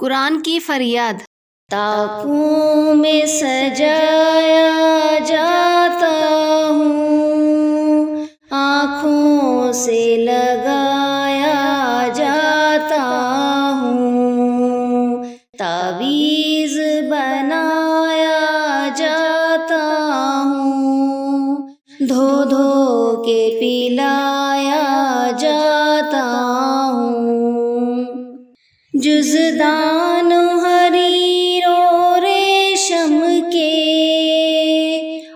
कुरान की फरियाद। ताकों में सजाया जाता हूँ, आँखों से लगाया जाता हूँ, तावीज़ बनाया जाता हूँ, धो धो के पिलाया जाता हूँ। जुज़दान हरीरो रेशम के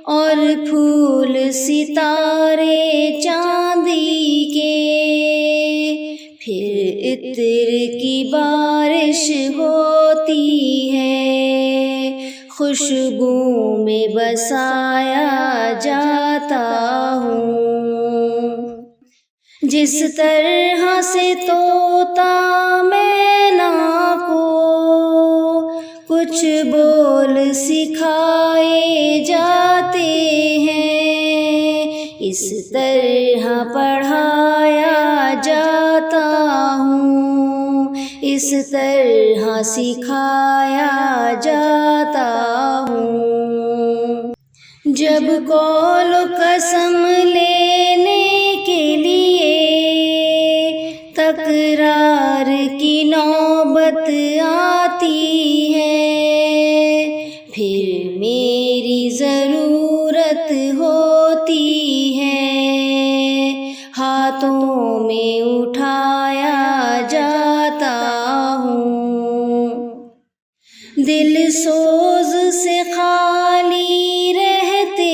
और फूल सितारे चांदी के, फिर इत्र की बारिश होती है, खुशबू में बसाया जाता हूँ। जिस तरह से तोता मैना को कुछ बोल सिखाए जाते हैं, इस तरह पढ़ाया जाता हूँ, इस तरह सिखाया जाता हूँ। जब कौल कसम लेने के लिए तकरार की नौबत आती है, फिर मेरी ज़रूरत होती है, हाथों में उठाया जाता हूँ। दिल सोज से खाली रहते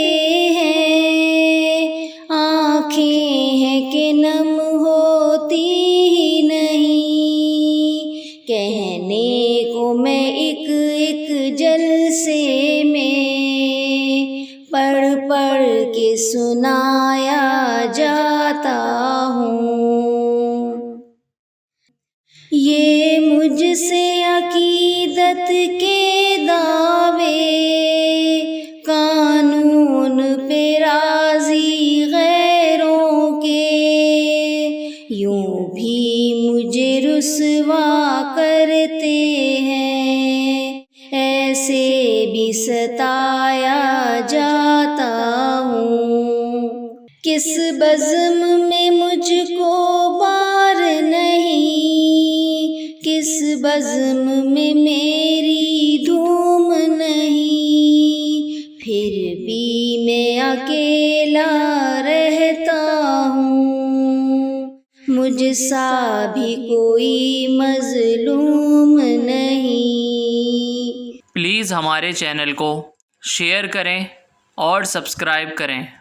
हैं, आँखें हैं कि नम होती ही नहीं, कहने को मैं एक एक जलसे में पढ़ पढ़ के सुनाया जाता हूँ। ये मुझसे अकीदत के दावे कानून पे राज़ी गैरों के, यूं भी मुझे रुसवा करते हैं, ऐसे भी सताया जाता हूँ। किस बज़्म में मुझको बार नहीं, किस बज़्म में मेरी धूम नहीं, फिर भी मैं अकेला रहता हूँ, मुझसा भी कोई मज़लूम नहीं। प्लीज़ हमारे चैनल को शेयर करें और सब्सक्राइब करें।